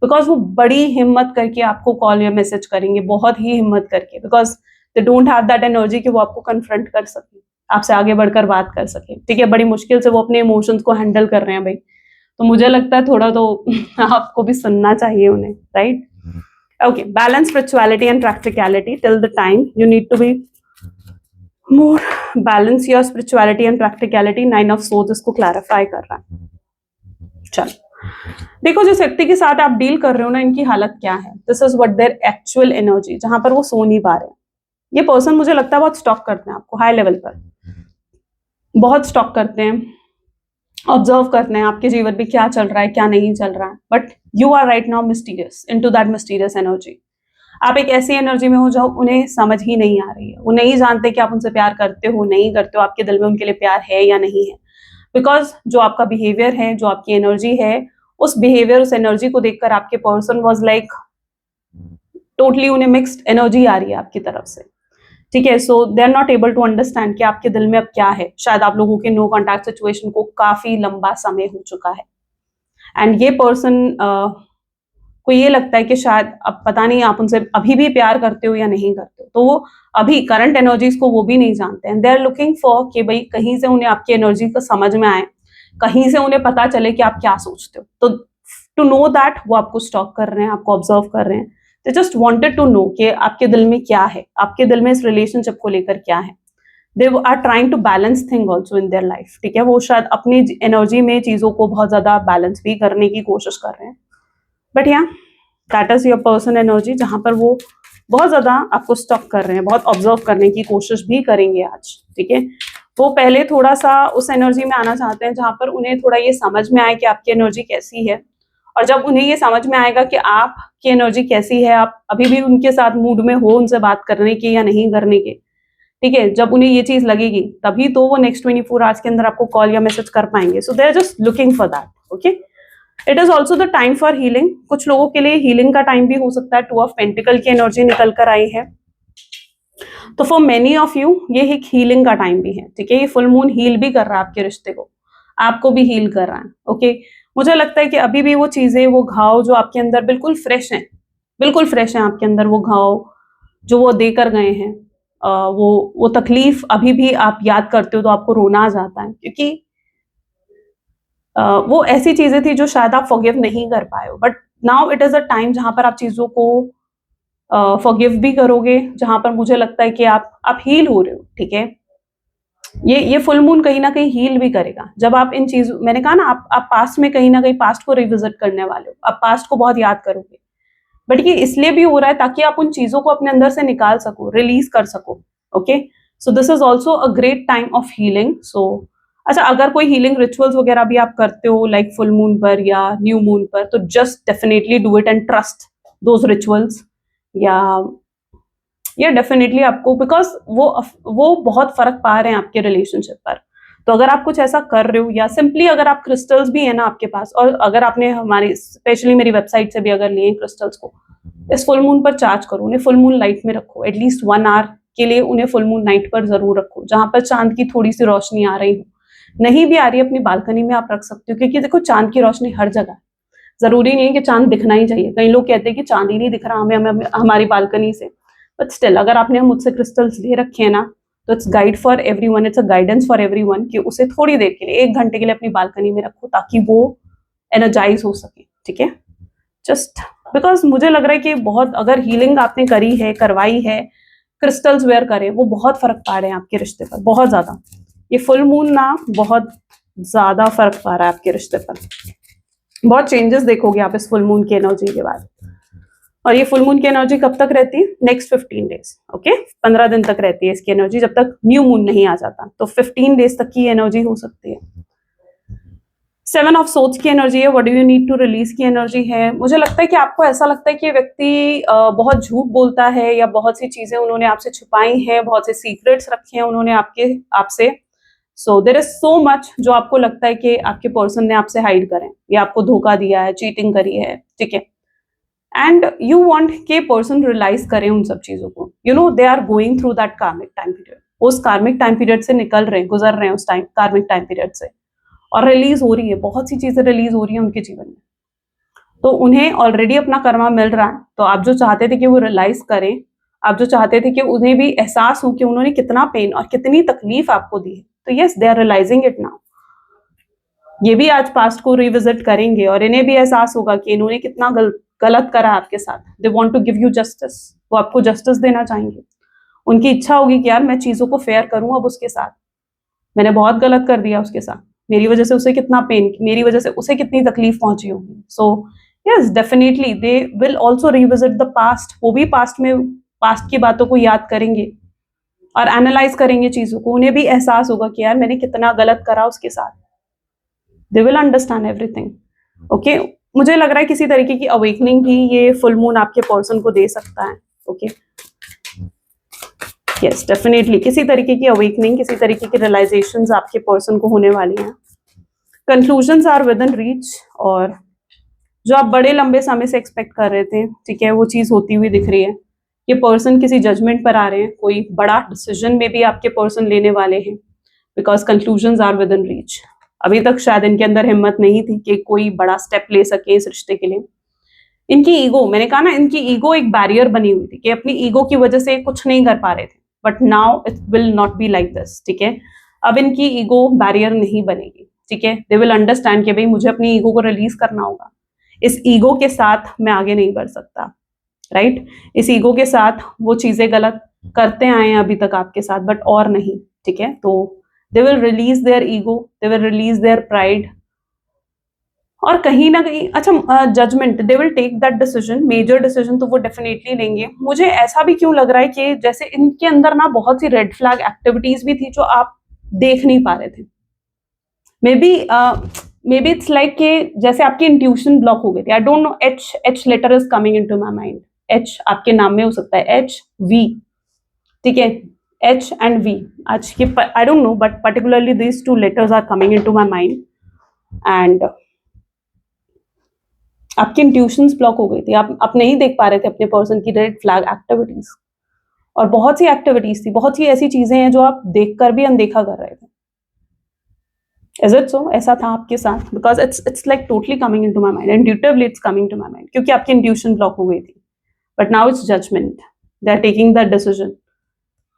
Because वो बड़ी हिम्मत करके आपको कॉल या मैसेज करेंगे, बहुत ही हिम्मत करके, because they don't have that energy कि वो आपको कन्फ्रंट कर सके, आपसे आगे बढ़कर बात कर सके, ठीक है। बड़ी मुश्किल से वो अपने इमोशंस को हैंडल कर रहे हैं भाई। तो मुझे लगता है थोड़ा तो आपको भी सुनना चाहिए उन्हें, right. Okay, balance spirituality and practicality till the time you need to be more balance your spirituality and practicality. 9 of swords इसको क्लैरिफाई कर रहा है। चल देखो, जिस व्यक्ति के साथ आप डील कर रहे हो ना, इनकी हालत क्या है, this is what their actual energy, जहां पर वो सो नहीं पा रहे हैं। ये पर्सन, मुझे लगता है, बहुत स्टॉक करते हैं आपको, हाई लेवल पर बहुत स्टॉक करते हैं, ऑब्जर्व करते हैं आपके जीवन में क्या चल रहा है, क्या नहीं चल रहा है। But you are right now mysterious, into that mysterious energy. आप एक ऐसी एनर्जी में हो जो उन्हें समझ ही नहीं आ रही है, वो नहीं जानते कि आप उनसे प्यार करते हो, नहीं करते हो, आपके दिल में उनके लिए प्यार है या नहीं है। बिकॉज जो आपका बिहेवियर है, जो आपकी एनर्जी है, उस बिहेवियर, उस एनर्जी को देखकर आपके पर्सन वाज लाइक टोटली, उन्हें मिक्स्ड एनर्जी आ रही है आपकी तरफ से, ठीक है। So they are not able to understand कि आपके दिल में अब क्या है। शायद आप लोगों के नो कॉन्टैक्ट सिचुएशन को काफी लंबा समय हो चुका है, एंड ये पर्सन को ये लगता है कि शायद अब पता नहीं आप उनसे अभी भी प्यार करते हो या नहीं करते हो। तो वो अभी करंट एनर्जीज को वो भी नहीं जानते हैं। दे आर लुकिंग फॉर कि भाई कहीं से उन्हें आपकी एनर्जी को समझ में आए, कहीं से उन्हें पता चले कि आप क्या सोचते हो। तो टू नो दैट वो आपको स्टॉक कर रहे हैं, आपको ऑब्जर्व कर रहे हैं। They just wanted to know कि आपके दिल में क्या है, आपके दिल में इस रिलेशनशिप को लेकर क्या है। They are trying to balance thing also in their life, ठीक है। वो शायद अपनी एनर्जी में चीजों को बहुत ज्यादा बैलेंस भी करने की कोशिश कर रहे हैं। बट या that is your person energy, जहां पर वो बहुत ज्यादा आपको स्टॉक कर रहे हैं, बहुत ऑब्जर्व करने की कोशिश भी करेंगे आज, ठीक है। वो पहले थोड़ा सा उस एनर्जी में आना चाहते हैं जहां पर उन्हें थोड़ा ये समझ में आए कि आपकी एनर्जी कैसी है। और जब उन्हें ये समझ में आएगा कि आपकी एनर्जी कैसी है, आप अभी भी उनके साथ मूड में हो उनसे बात करने की या नहीं करने के, ठीक है, जब उन्हें ये चीज लगेगी, तभी तो वो नेक्स्ट 24 आवर्स के अंदर आपको कॉल या मैसेज कर पाएंगे। So they are just looking for that, okay. It is also the time for healing. कुछ लोगों के लिए हीलिंग का टाइम भी हो सकता है। 2 ऑफ पेंटिकल की एनर्जी निकल कर आई है, तो फॉर मेनी ऑफ यू ये एक हीलिंग का टाइम भी है, ठीक है। ये फुल मून हील भी कर रहा है आपके रिश्ते को, आपको भी हील कर रहा है, ओके। मुझे लगता है कि अभी भी वो चीजें, वो घाव जो आपके अंदर बिल्कुल फ्रेश हैं, बिल्कुल फ्रेश है आपके अंदर वो घाव जो वो देकर गए हैं। वो तकलीफ अभी भी आप याद करते हो तो आपको रोना आ जाता है, क्योंकि वो ऐसी चीजें थी जो शायद आप फॉरगिव नहीं कर पाए हो, but now it is a time जहां पर आप चीजों को फॉरगिव भी करोगे, जहां पर मुझे लगता है कि आप हील हो रहे हो, ठीक है। ये फुल मून कहीं ना कहीं हील भी करेगा। जब आप इन चीजों, मैंने कहा ना, आप पास्ट में कहीं ना कहीं पास्ट को रिविजिट करने वाले हो, आप पास्ट को बहुत याद करोगे, बट ये इसलिए भी हो रहा है ताकि आप उन चीजों को अपने अंदर से निकाल सको, रिलीज कर सको। Okay, so this is also a great time of healing. So अच्छा, अगर कोई हीलिंग रिचुअल्स वगैरह भी आप करते हो लाइक फुल मून पर या न्यू मून पर, तो just definitely do it and trust those rituals. या डेफिनेटली आपको, बिकॉज वो बहुत फर्क पा रहे हैं आपके रिलेशनशिप पर। तो अगर आप कुछ ऐसा कर रहे हो, या सिंपली अगर आप क्रिस्टल्स भी है ना आपके पास, और अगर आपने हमारी स्पेशली मेरी वेबसाइट से भी अगर लिए क्रिस्टल्स को, इस फुल मून पर चार्ज करो, उन्हें फुल मून लाइट में रखो, एटलीस्ट 1 आवर के लिए उन्हें फुल मून नाइट पर जरूर रखो, जहां पर चांद की थोड़ी सी रोशनी आ रही हो। नहीं भी आ रही है, अपनी बालकनी में आप रख सकते हो, क्योंकि देखो चांद की रोशनी हर जगह है। जरूरी नहीं है कि चांद दिखना ही चाहिए। कई लोग कहते हैं कि चांद ही नहीं दिख रहा हमें हमारी बालकनी से, बट स्टिल अगर आपने मुझसे क्रिस्टल्स ले रखे हैं ना, तो it's guide for everyone, it's a guidance for everyone कि उसे थोड़ी देर के लिए, 1 घंटे के लिए अपनी बालकनी में रखो, ताकि वो एनर्जाइज हो सके, ठीक है। जस्ट बिकॉज मुझे लग रहा है कि बहुत, अगर हीलिंग आपने करी है, करवाई है, क्रिस्टल्स वेयर करें, वो बहुत फर्क पा रहे हैं आपके रिश्ते पर, बहुत ज्यादा। ये फुल मून ना बहुत ज्यादा फर्क पा रहा है आपके रिश्ते पर। बहुत चेंजेस देखोगे आप इस फुल मून की एनर्जी के बाद। और ये फुल मून की एनर्जी कब तक रहती है? Next 15 days, okay. 15 दिन तक रहती है इसकी एनर्जी, जब तक न्यू मून नहीं आ जाता। तो 15 डेज तक की एनर्जी हो सकती है। 7 ऑफ सोर्ड्स की एनर्जी है, what do you need to release की एनर्जी है। मुझे लगता है कि आपको ऐसा लगता है कि ये व्यक्ति बहुत झूठ बोलता है, या बहुत सी चीजें उन्होंने आपसे छुपाई हैं, बहुत से सीक्रेट्स रखे हैं उन्होंने आपसे। सो देर इज सो मच जो आपको लगता है कि आपके पर्सन ने आपसे हाइड करें, या आपको धोखा दिया है, चीटिंग करी है, ठीक है। एंड यू वांट के पर्सन रियलाइज करें उन सब चीजों को। You know they are going through that karmic time period, उस कार्मिक टाइम पीरियड से निकल रहे हैं, गुजर रहे हैं उस टाइम कार्मिक टाइम पीरियड से, और रिलीज हो रही है, बहुत सी चीजें रिलीज हो रही है उनके जीवन में। तो उन्हें ऑलरेडी अपना कर्मा मिल रहा है। तो आप जो चाहते थे कि वो रियलाइज करें, आप जो चाहते थे कि उन्हें भी एहसास हो कि उन्होंने कितना पेन और कितनी तकलीफ आपको दी है, तो yes, they are realising it now. ये भी आज पास्ट को रिविजिट करेंगे, और इन्हें भी एहसास होगा कि इन्होंने कितना गलत करा आपके साथ। They want to give you justice, वो आपको जस्टिस देना चाहेंगे। उनकी इच्छा होगी कि यार मैं चीजों को फेयर करूं अब उसके साथ, मैंने बहुत गलत कर दिया उसके साथ, मेरी वजह से उसे कितना पेन, मेरी वजह से उसे कितनी तकलीफ पहुंची होगी। So yes, definitely they will also revisit the past. वो भी पास्ट में पास्ट की बातों को याद करेंगे और एनालाइज करेंगे चीजों को। उन्हें भी एहसास होगा कि यार मैंने कितना गलत करा उसके साथ। They will understand everything, okay. मुझे लग रहा है किसी तरीके की अवेकनिंग भी ये फुल मून आपके पर्सन को दे सकता है, ओके। यस, डेफिनेटली किसी तरीके की अवेकनिंग, किसी तरीके की रियलाइजेशंस आपके पर्सन को होने वाली हैं। Conclusions are within reach, और जो आप बड़े लंबे समय से एक्सपेक्ट कर रहे थे, ठीक है, वो चीज होती हुई दिख रही है। ये पर्सन किसी जजमेंट पर आ रहे हैं, कोई बड़ा डिसीजन में भी आपके पर्सन लेने वाले हैं, because conclusions are within reach. अभी तक शायद इनके अंदर हिम्मत नहीं थी कि कोई बड़ा स्टेप ले सके इस रिश्ते के लिए। इनकी ईगो, मैंने कहा ना, इनकी ईगो एक बैरियर बनी हुई थी कि अपनी ईगो की वजह से कुछ नहीं कर पा रहे थे, but now it will not be like this, ठीक है। अब इनकी ईगो बैरियर नहीं बनेगी, ठीक है। दे विल अंडरस्टैंड कि भाई मुझे अपनी ईगो को रिलीज करना होगा, इस ईगो के साथ मैं आगे नहीं बढ़ सकता, राइट। इस ईगो के साथ वो चीजें गलत करते आए हैं अभी तक आपके साथ, बट और नहीं, ठीक है। तो they will release their ego, they will release their pride, और कहीं ना कहीं, अच्छा, judgement, they will take that decision, major decision तो वो डेफिनेटली लेंगे। मुझे ऐसा भी क्यों लग रहा है कि जैसे इनके अंदर ना बहुत सी रेड फ्लैग एक्टिविटीज भी थी जो आप देख नहीं पा रहे थे। मे बी इट्स लाइक कि जैसे आपकी इंट्यूशन ब्लॉक हो गई थी। I don't know, H letter is coming into my mind. H आपके नाम में हो सकता है, एच वी, ठीक है, एच एंड वी। आज के, I don't know, but particularly these 2 letters are coming into my mind. And आपकी इंट्यूशंस ब्लॉक हो गई थी, आप नहीं देख पा रहे थे अपने पर्सन की रेड फ्लैग एक्टिविटीज। और बहुत सी एक्टिविटीज थी, बहुत सी ऐसी चीजें हैं जो आप देखकर भी अनदेखा कर रहे थे। Is it so? ऐसा था आपके साथ? Because it's like totally coming into my mind, intuitively it's coming to my mind, क्योंकि आपकी इंट्यूशन ब्लॉक हो गई थी। But now it's judgement, they are taking the decision,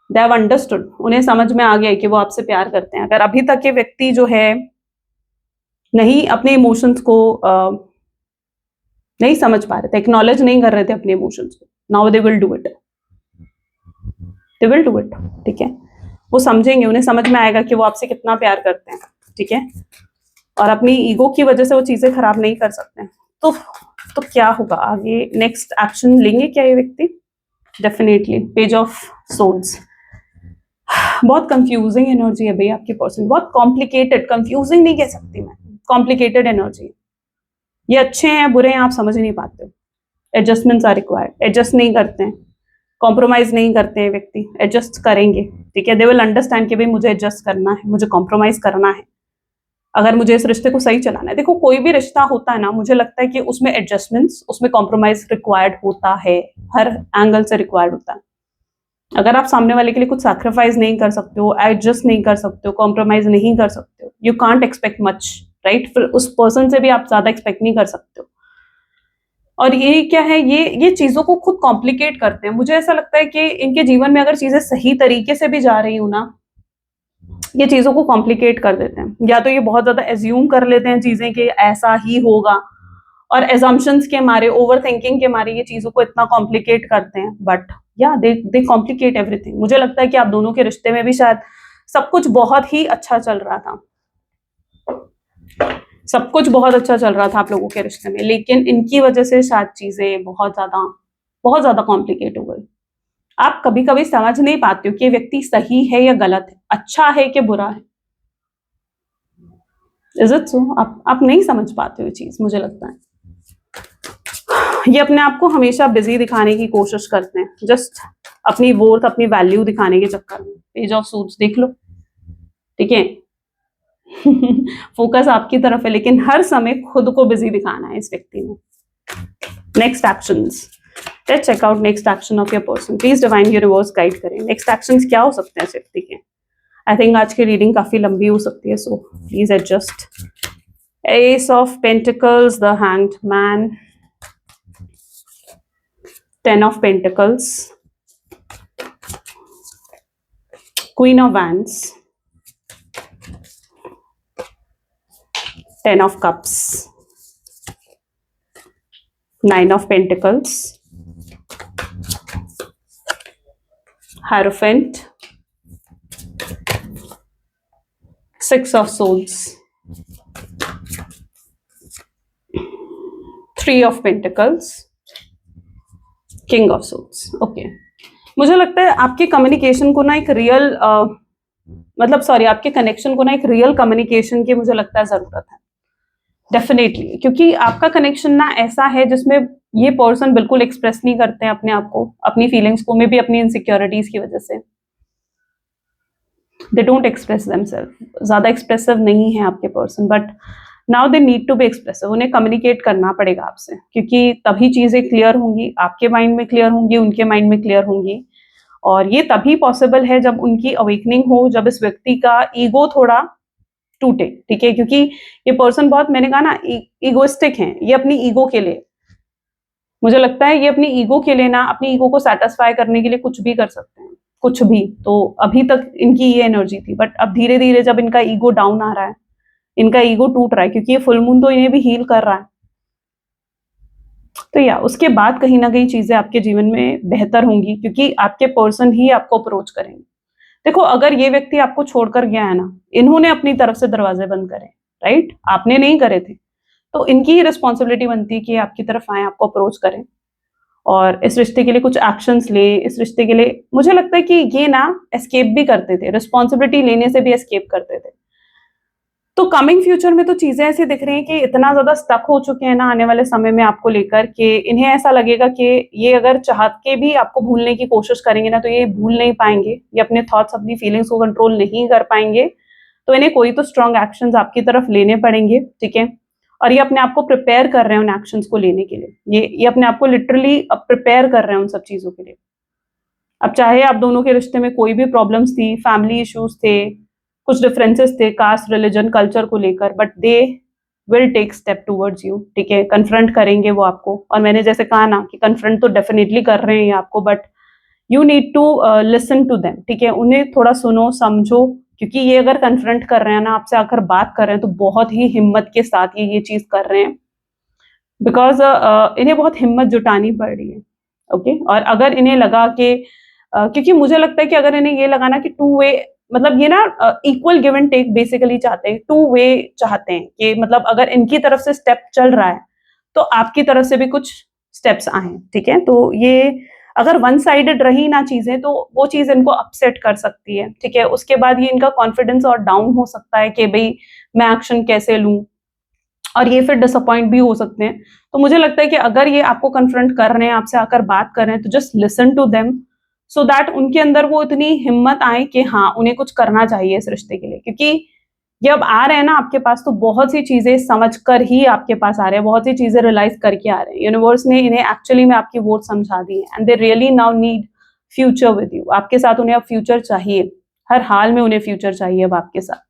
they have understood, उन्हें समझ में आ गया कि वो आपसे प्यार करते हैं। अगर अभी तक ये व्यक्ति जो है नहीं अपने इमोशंस को नहीं समझ पा रहे थे, एक्नॉलेज नहीं कर रहे थे अपने इमोशंस को, now they will do it, they will do it, ठीक है। वो समझेंगे, उन्हें समझ में आएगा कि वो आपसे कितना प्यार करते हैं, ठीक है, और अपनी ईगो की वजह से वो चीजें खराब नहीं कर सकते हैं। तो क्या होगा आगे, नेक्स्ट एक्शन लेंगे क्या ये व्यक्ति? डेफिनेटली। पेज ऑफ सोल्स, बहुत कंफ्यूजिंग एनर्जी है भाई आपके पर्सन, बहुत कॉम्प्लिकेटेड, कंफ्यूजिंग नहीं कह सकती मैं, कॉम्प्लिकेटेड एनर्जी। ये अच्छे हैं बुरे हैं आप समझ नहीं पाते हो, एडजस्टमेंट्स आर रिक्वायर्ड, एडजस्ट नहीं करते हैं, कॉम्प्रोमाइज नहीं करते हैं व्यक्ति, एडजस्ट करेंगे, ठीक है। दे विल अंडरस्टैंड कि भाई मुझे एडजस्ट करना है, मुझे कॉम्प्रोमाइज करना है, अगर मुझे इस रिश्ते को सही चलाना है। देखो कोई भी रिश्ता होता है ना, मुझे लगता है कि उसमें एडजस्टमेंट्स, उसमें कॉम्प्रोमाइज रिक्वायर्ड होता है, हर एंगल से रिक्वायर्ड होता है। अगर आप सामने वाले के लिए कुछ सैक्रिफाइस नहीं कर सकते हो, एडजस्ट नहीं कर सकते हो, कॉम्प्रोमाइज नहीं कर सकते हो, you can't expect much, right. फिर उस पर्सन से भी आप ज्यादा एक्सपेक्ट नहीं कर सकते हो। और ये क्या है, ये चीजों को खुद कॉम्प्लिकेट करते हैं। मुझे ऐसा लगता है कि इनके जीवन में अगर चीजें सही तरीके से भी जा रही हूं ना, ये चीजों को कॉम्प्लिकेट कर देते हैं। या तो ये बहुत ज्यादा एज्यूम कर लेते हैं चीजें कि ऐसा ही होगा, और एजम्पशंस के मारे, ओवर थिंकिंग के मारे ये चीजों को इतना कॉम्प्लिकेट करते हैं। बट या दे कॉम्प्लिकेट एवरीथिंग। मुझे लगता है कि आप दोनों के रिश्ते में भी शायद सब कुछ बहुत ही अच्छा चल रहा था, सब कुछ बहुत अच्छा चल रहा था आप लोगों के रिश्ते में, लेकिन इनकी वजह से शायद चीजें बहुत ज्यादा कॉम्प्लिकेट हो गई। आप कभी कभी समझ नहीं पाते हो कि ये व्यक्ति सही है या गलत है, अच्छा है कि बुरा है। इज इट सो? आप नहीं समझ पाते हो ये चीज, मुझे लगता है। ये अपने आप को हमेशा बिजी दिखाने की कोशिश करते हैं, जस्ट अपनी वर्थ, अपनी वैल्यू दिखाने के चक्कर में। पेज ऑफ सूट्स देख लो, ठीक है। फोकस आपकी तरफ है, लेकिन हर समय खुद को बिजी दिखाना है इस व्यक्ति ने। Next actions, let's check out next action of your person. Please divine universe guide करें, नेक्स्ट एक्शंस क्या हो सकते हैं इस व्यक्ति के। आई थिंक आज की रीडिंग काफी लंबी हो सकती है, so please adjust. S of pentacles, the hanged man, 10 of Pentacles, Queen of Wands, 10 of Cups, 9 of Pentacles, Hierophant, 6 of Swords, 3 of Pentacles, king of souls. Okay, मुझे लगता है आपके कम्युनिकेशन को ना एक रियल आपके कनेक्शन को ना एक रियल कम्युनिकेशन की मुझे लगता है जरूरत है, डेफिनेटली। क्योंकि आपका कनेक्शन ना ऐसा है जिसमें ये पर्सन बिल्कुल एक्सप्रेस नहीं करते हैं अपने आप को, अपनी फीलिंग्स को, में भी अपनी इनसिक्योरिटीज की वजह से दे डोंट एक्सप्रेस देमसेल्फ, ज्यादा एक्सप्रेसिव नहीं है आपके person. But now they need to be expressive, उन्हें कम्युनिकेट करना पड़ेगा आपसे, क्योंकि तभी चीजें क्लियर होंगी, आपके माइंड में क्लियर होंगी, उनके माइंड में क्लियर होंगी। और ये तभी पॉसिबल है जब उनकी अवेकनिंग हो, जब इस व्यक्ति का ईगो थोड़ा टूटे, ठीक है। क्योंकि ये पर्सन बहुत, मैंने कहा ना, ईगोइस्टिक है, ये अपनी ईगो के लिए, मुझे लगता है ये अपनी ईगो के लिए ना, अपनी ईगो को सेटिस्फाई करने के लिए कुछ भी कर सकते हैं, कुछ भी। तो अभी तक इनकी ये एनर्जी थी, बट अब धीरे धीरे जब इनका ईगो डाउन आ रहा है, इनका ईगो टूट रहा है, क्योंकि ये फुल मून तो इन्हें भी हील कर रहा है, तो या उसके बाद कहीं ना कहीं चीजें आपके जीवन में बेहतर होंगी, क्योंकि आपके पर्सन ही आपको अप्रोच करेंगे। देखो, अगर ये व्यक्ति आपको छोड़कर गया है ना, इन्होंने अपनी तरफ से दरवाजे बंद करे, राइट, आपने नहीं करे थे, तो इनकी ही रिस्पॉन्सिबिलिटी बनती है कि आपकी तरफ आए, आपको अप्रोच करें और इस रिश्ते के लिए कुछ एक्शंस ले। इस रिश्ते के लिए मुझे लगता है कि ये ना एस्केप भी करते थे, रिस्पॉन्सिबिलिटी लेने से भी एस्केप करते थे। तो कमिंग फ्यूचर में तो चीजें ऐसी दिख रही हैं कि इतना ज्यादा स्टक हो चुके हैं ना आने वाले समय में आपको लेकर, कि इन्हें ऐसा लगेगा कि ये अगर चाह के भी आपको भूलने की कोशिश करेंगे ना, तो ये भूल नहीं पाएंगे, ये अपने थॉट्स, अपनी फीलिंग्स को कंट्रोल नहीं कर पाएंगे। तो इन्हें कोई तो स्ट्रॉन्ग एक्शंस आपकी तरफ लेने पड़ेंगे, ठीक है। और ये अपने आप को प्रिपेयर कर रहे हैं उन एक्शंस को लेने के लिए, ये अपने आप को लिटरली प्रिपेयर कर रहे हैं उन सब चीजों के लिए। अब चाहे आप दोनों के रिश्ते में कोई भी प्रॉब्लम्स थी, फैमिली इश्यूज थे, कुछ डिफरेंसेस थे, कास्ट, रिलीजन, कल्चर को लेकर, but they will take step towards you, ठीक है, कन्फ्रंट करेंगे वो आपको। और मैंने जैसे कहा ना कि कन्फ्रंट तो डेफिनेटली कर रहे हैं ये आपको, but you need to listen to them, ठीक है, उन्हें थोड़ा सुनो समझो, क्योंकि ये अगर कन्फ्रंट कर रहे हैं ना, आपसे आकर बात कर रहे हैं, तो बहुत ही हिम्मत के साथ ये चीज कर रहे हैं, बिकॉज इन्हें बहुत हिम्मत जुटानी पड़ रही है। ओके, और अगर इन्हें लगा कि क्योंकि मुझे लगता है कि अगर इन्हें ये लगा ना कि टू वे, मतलब ये ना equal give and take basically चाहते हैं, टू वे चाहते हैं कि मतलब अगर इनकी तरफ से स्टेप चल रहा है तो आपकी तरफ से भी कुछ स्टेप्स आए, ठीक है। तो ये अगर वन साइडेड रही ना चीजें तो वो चीज इनको अपसेट कर सकती है, ठीक है। उसके बाद ये इनका कॉन्फिडेंस और डाउन हो सकता है कि भाई मैं एक्शन कैसे लूं, और ये फिर डिसअपॉइंट भी हो सकते हैं। तो मुझे लगता है कि अगर ये आपको कन्फ्रंट कर रहे हैं, आपसे आकर बात कर रहे हैं, तो just listen to them so that उनके अंदर वो इतनी हिम्मत आए कि हाँ उन्हें कुछ करना चाहिए इस रिश्ते के लिए। क्योंकि जब आ रहे हैं ना आपके पास, तो बहुत सी चीजें समझ कर ही आपके पास आ रहे हैं, बहुत सी चीजें रियलाइज करके आ रहे हैं। यूनिवर्स ने इन्हें एक्चुअली में आपकी वोट समझा दी है, and they really now need future with you. आपके साथ उन्हें अब फ्यूचर चाहिए, हर हाल में उन्हें फ्यूचर चाहिए अब आपके साथ,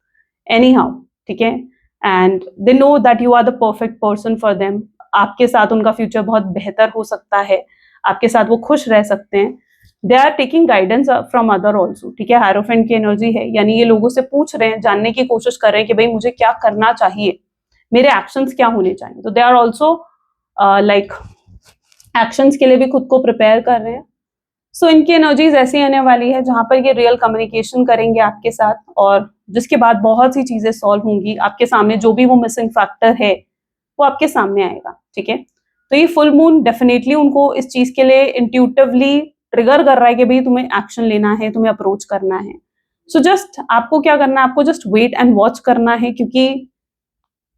एनी हाउ, ठीक है। And they know that you are the perfect person for them. आपके साथ उनका फ्यूचर बहुत बेहतर हो सकता है, आपके साथ वो खुश रह सकते हैं। They are taking guidance from other also, ठीक है, हायरोफेंट की एनर्जी है, यानी ये लोगों से पूछ रहे हैं, जानने की कोशिश कर रहे हैं कि भाई मुझे क्या करना चाहिए, मेरे एक्शंस क्या होने चाहिए। तो they are also like actions के लिए भी खुद को प्रिपेयर कर रहे हैं। सो इनकी एनर्जीज ऐसी आने वाली है जहां पर ये रियल कम्युनिकेशन करेंगे आपके साथ, और जिसके बाद बहुत सी चीजें सॉल्व होंगी आपके सामने। जो भी वो मिसिंग फैक्टर है वो आपके सामने आएगा, ठीक है। तो ये फुल मून डेफिनेटली उनको इस चीज के लिए इंट्यूटिवली ट्रिगर कर रहा है कि भाई तुम्हें एक्शन लेना है, तुम्हें अप्रोच करना है। सो जस्ट आपको क्या करना है, आपको जस्ट वेट एंड वॉच करना है, क्योंकि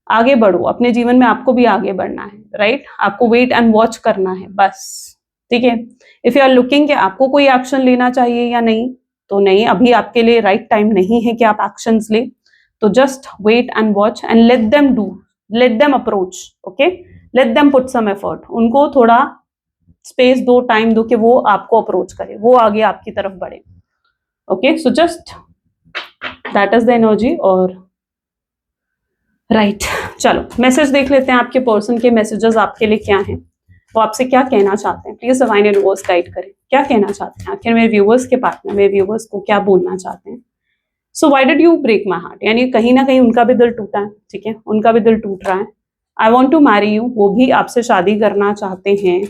आगे बढ़ो अपने जीवन में, आपको भी आगे बढ़ना है, राइट। आपको वेट एंड वॉच करना है बस, ठीक है। इफ यू आर लुकिंग कि आपको कोई एक्शन लेना चाहिए या नहीं, तो नहीं, अभी आपके लिए राइट टाइम नहीं है कि आप एक्शंस ले। तो just wait and watch and let them do, let them approach, okay, let them put some effort. उनको थोड़ा स्पेस दो, टाइम दो कि वो आपको अप्रोच करे, वो आगे आपकी तरफ बढ़े। Okay, so just that is the energy. और राइट, चलो मैसेज देख लेते हैं आपके पर्सन के मैसेजेस आपके लिए क्या हैं, वो आपसे क्या कहना चाहते हैं। प्लीज डिवाइन यूनिवर्स गाइड करें, क्या कहना चाहते हैं आखिर मेरे व्यूवर्स के पार्टनर, मेरे व्यूवर्स को क्या बोलना चाहते हैं। So why did you break my heart, यानी कहीं ना कहीं उनका भी दिल टूटा है, ठीक है, उनका भी दिल टूट रहा है। I want to marry you, वो भी आपसे शादी करना चाहते हैं।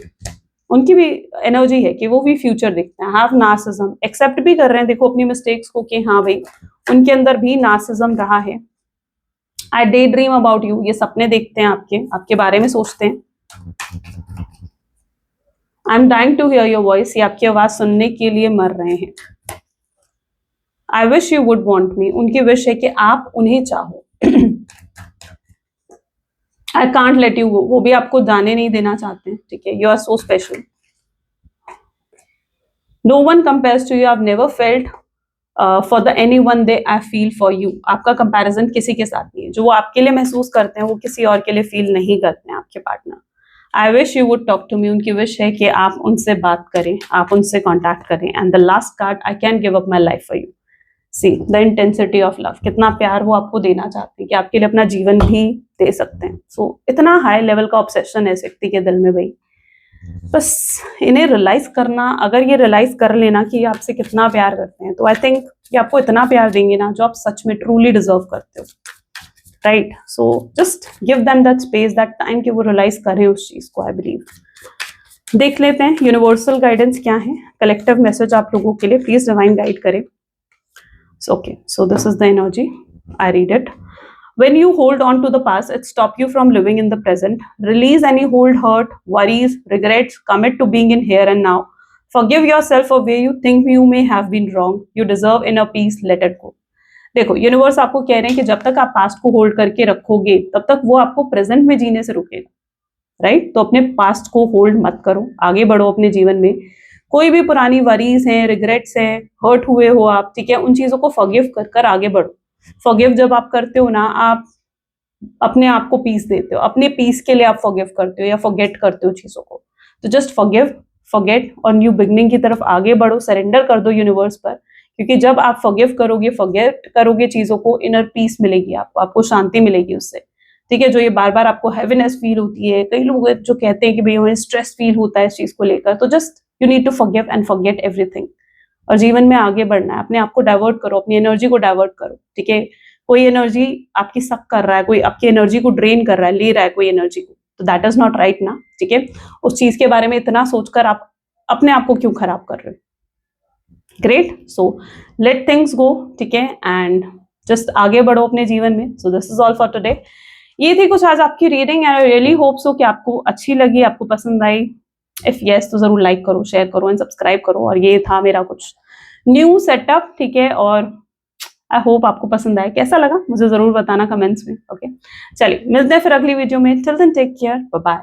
उनकी भी एनर्जी है कि वो भी फ्यूचर देखते हैं। हैव नार्सिज्म, एक्सेप्ट भी कर रहे हैं देखो अपनी मिस्टेक्स को कि हाँ भाई उनके अंदर भी नार्सिज्म रहा है। I daydream about you, ये सपने देखते हैं आपके बारे में सोचते हैं। I am dying to hear your voice, ये आपकी आवाज सुनने के लिए मर रहे हैं। I wish you would want me, उनकी विश है कि आप उन्हें चाहो। I can't let you go, वो भी आपको जाने नहीं देना चाहते हैं, ठीक है। You are so special, no one compares to you, I have never felt for the any one the I feel for you. आपका कंपैरिजन किसी के साथ नहीं है, जो वो आपके लिए महसूस करते हैं वो किसी और के लिए फील नहीं करते हैं आपके partner. I wish you would talk to me, उनकी विश है कि आप उनसे बात करें, आप उनसे कॉन्टैक्ट करें। And the last card, I can give up my life for you. See the intensity of love, कितना प्यार वो आपको देना चाहते हैं कि आपके लिए अपना जीवन भी दे सकते हैं। सो इतना हाई लेवल का ऑब्सेशन है इस व्यक्ति के दिल में भाई, बस इन्हें रियलाइज करना, अगर ये रियलाइज कर लेना कि ये आपसे कितना प्यार करते हैं, तो आई थिंक ये आपको इतना प्यार देंगे ना जो आप सच में ट्रूली डिजर्व करते हो, right. So just give them that space, that time कि वो रियलाइज करें उस चीज को। आई बिलीव देख लेते हैं यूनिवर्सल गाइडेंस क्या है, कलेक्टिव मैसेज आप लोगों के लिए, प्लीज डिवाइन गाइड करें। Okay, so this is the energy. I read it. When you hold on to the past, it stops you from living in the present. Release any old hurt, worries, regrets. Commit to being in here and now. Forgive yourself for where you think you may have been wrong. You deserve inner peace. Let it go. देखो universe आपको कह रहे हैं कि जब तक आप past को होल्ड करके रखोगे तब तक वो आपको प्रेजेंट में जीने से रोकेगा, राइट। तो अपने पास्ट को होल्ड मत करो, आगे बढ़ो अपने जीवन में। कोई भी पुरानी वरीज हैं, रिग्रेट्स हैं, हर्ट हुए हो आप, ठीक है, उन चीजों को फॉरगिव कर कर आगे बढ़ो। फॉरगिव जब आप करते हो ना, आप अपने आप को पीस देते हो, अपने पीस के लिए आप फॉरगिव करते हो या फॉरगेट करते हो चीजों को। तो जस्ट फॉरगिव, फॉरगेट और न्यू बिगनिंग की तरफ आगे बढ़ो, सरेंडर कर दो यूनिवर्स पर। क्योंकि जब आप फॉरगिव करोगे, फॉरगेट करोगे चीजों को, इनर पीस मिलेगी आपको, आपको शांति मिलेगी उससे, ठीक है, जो ये बार बार आपको हैवीनेस फील होती है, कई लोग जो कहते हैं कि भाई हमें स्ट्रेस फील होता है इस चीज को लेकर, तो just you need to forgive and forget everything, और जीवन में आगे बढ़ना है। अपने आप को डाइवर्ट करो, अपनी एनर्जी को डाइवर्ट करो, ठीक है। कोई एनर्जी आपकी सक कर रहा है, कोई आपकी एनर्जी को ड्रेन कर रहा है, ले रहा है कोई एनर्जी को, तो दैट इज नॉट राइट ना, ठीक है। उस चीज के बारे में इतना सोचकर आप अपने आप को क्यों खराब कर रहे हो? Great, so let things go, ठीक है, एंड जस्ट आगे बढ़ो अपने जीवन में। सो this is all for today. ये थी कुछ आज आपकी reading, and I really hope so कि आपको अच्छी लगी, आपको पसंद आई। इफ यस तो जरूर लाइक करो, शेयर करो एंड सब्सक्राइब करो। और ये था मेरा कुछ न्यू सेटअप, ठीक है, और आई होप आपको पसंद आए। कैसा लगा मुझे जरूर बताना कमेंट्स में, ओके। चलिए मिलते हैं फिर अगली वीडियो में। Till then take care, bye bye.